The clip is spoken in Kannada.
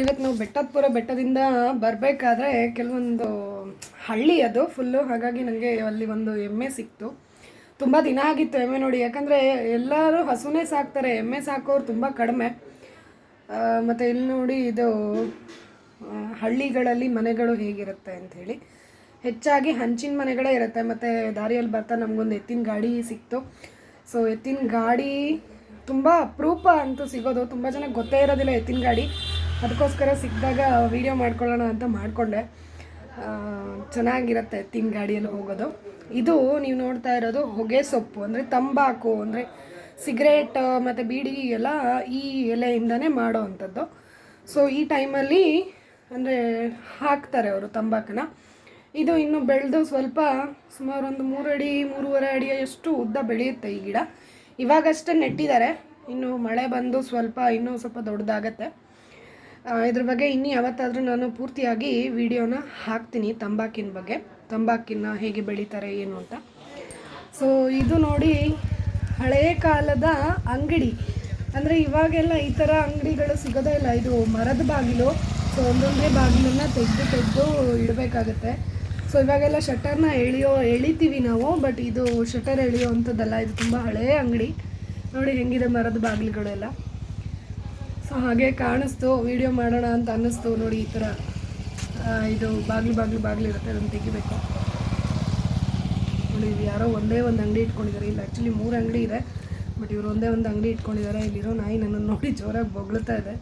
ಇವತ್ತು ನಾವು ಬೆಟ್ಟದಪುರ ಬೆಟ್ಟದಿಂದ ಬರಬೇಕಾದ್ರೆ ಕೆಲವೊಂದು ಹಳ್ಳಿ ಅದು ಫುಲ್ಲು, ಹಾಗಾಗಿ ನನಗೆ ಅಲ್ಲಿ ಒಂದು ಎಮ್ಮೆ ಸಿಕ್ತು. ತುಂಬ ದಿನ ಆಗಿತ್ತು ಎಮ್ಮೆ ನೋಡಿ, ಯಾಕಂದರೆ ಎಲ್ಲರೂ ಹಸುನೇ ಸಾಕ್ತಾರೆ, ಎಮ್ಮೆ ಸಾಕೋರು ತುಂಬ ಕಡಿಮೆ. ಮತ್ತು ಇಲ್ಲಿ ನೋಡಿ ಇದು ಹಳ್ಳಿಗಳಲ್ಲಿ ಮನೆಗಳು ಹೇಗಿರುತ್ತೆ ಅಂಥೇಳಿ, ಹೆಚ್ಚಾಗಿ ಹಂಚಿನ ಮನೆಗಳೇ ಇರುತ್ತೆ. ಮತ್ತು ದಾರಿಯಲ್ಲಿ ಬರ್ತಾ ನಮಗೊಂದು ಎತ್ತಿನ ಗಾಡಿ ಸಿಕ್ತು. ಸೊ ಎತ್ತಿನ ಗಾಡಿ ತುಂಬ ಅಪರೂಪ ಅಂತೂ ಸಿಗೋದು, ತುಂಬ ಜನಕ್ಕೆ ಗೊತ್ತೇ ಇರೋದಿಲ್ಲ ಎತ್ತಿನ ಗಾಡಿ. ಅದಕ್ಕೋಸ್ಕರ ಸಿಕ್ಕಿದಾಗ ವೀಡಿಯೋ ಮಾಡ್ಕೊಳ್ಳೋಣ ಅಂತ ಮಾಡಿಕೊಂಡೆ. ಚೆನ್ನಾಗಿರುತ್ತೆ ಎತ್ತಿನ ಗಾಡಿಯಲ್ಲಿ ಹೋಗೋದು. ಇದು ನೀವು ನೋಡ್ತಾ ಇರೋದು ಹೊಗೆ ಸೊಪ್ಪು, ಅಂದರೆ ತಂಬಾಕು, ಅಂದರೆ ಸಿಗರೇಟ್ ಮತ್ತು ಬೀಡಿ ಎಲ್ಲ ಈ ಎಲೆಯಿಂದನೇ ಮಾಡೋ ಅಂಥದ್ದು. ಸೊ ಈ ಟೈಮಲ್ಲಿ ಅಂದರೆ ಹಾಕ್ತಾರೆ ಅವರು ತಂಬಾಕನ್ನ. ಇದು ಇನ್ನು ಬೆಳೆದು ಸ್ವಲ್ಪ ಸುಮಾರು ಒಂದು 3 ಅಡಿ 3.5 ಅಡಿಯಷ್ಟು ಉದ್ದ ಬೆಳೆಯುತ್ತೆ ಈ ಗಿಡ. ಇವಾಗಷ್ಟೇ ನೆಟ್ಟಿದ್ದಾರೆ, ಇನ್ನು ಮಳೆ ಬಂದು ಇನ್ನೂ ಸ್ವಲ್ಪ ದೊಡ್ಡದಾಗತ್ತೆ. ಇದ್ರ ಬಗ್ಗೆ ಇನ್ನೂ ಯಾವತ್ತಾದರೂ ನಾನು ಪೂರ್ತಿಯಾಗಿ ವಿಡಿಯೋನ ಹಾಕ್ತೀನಿ ತಂಬಾಕಿನ ಹೇಗೆ ಬೆಳೀತಾರೆ ಏನು ಅಂತ. ಸೊ ಇದು ನೋಡಿ ಹಳೆಯ ಕಾಲದ ಅಂಗಡಿ, ಅಂದರೆ ಇವಾಗೆಲ್ಲ ಈ ಥರ ಅಂಗಡಿಗಳು ಸಿಗೋದೇ ಇಲ್ಲ. ಇದು ಮರದ ಬಾಗಿಲು. ಸೊ ಒಂದೊಂದೇ ಬಾಗಿಲನ್ನು ತೆಗೆದು ಇಡಬೇಕಾಗತ್ತೆ. ಸೊ ಇವಾಗೆಲ್ಲ ಶಟರ್ನ ಎಳಿತೀವಿ ನಾವು, ಬಟ್ ಇದು ಶಟರ್ ಎಳೆಯೋ ಅಂಥದ್ದಲ್ಲ. ಇದು ತುಂಬ ಹಳೆಯ ಅಂಗಡಿ ನೋಡಿ, ಹೆಂಗಿದೆ ಮರದ ಬಾಗಿಲುಗಳೆಲ್ಲ. ಸೊ ಹಾಗೆ ಕಾಣಿಸ್ತು, ವಿಡಿಯೋ ಮಾಡೋಣ ಅಂತ ಅನ್ನಿಸ್ತು ನೋಡಿ. ಈ ಥರ ಇದು ಬಾಗಿಲು ಇರುತ್ತೆ, ಅದನ್ನು ತೆಗಿಬೇಕು ನೋಡಿ. ಇದು ಯಾರೋ ಒಂದೇ ಒಂದು ಅಂಗಡಿ ಇಟ್ಕೊಂಡಿದ್ದಾರೆ. ಇಲ್ಲಿ ಆ್ಯಕ್ಚುಲಿ 3 ಅಂಗಡಿ ಇದೆ, ಬಟ್ ಇವರು ಒಂದೇ ಒಂದು ಅಂಗಡಿ ಇಟ್ಕೊಂಡಿದ್ದಾರೆ. ಇಲ್ಲಿರೋ ನಾಯಿ ನನ್ನನ್ನು ನೋಡಿ ಜೋರಾಗಿ ಬೊಗಳ್ತಾ ಇದೆ.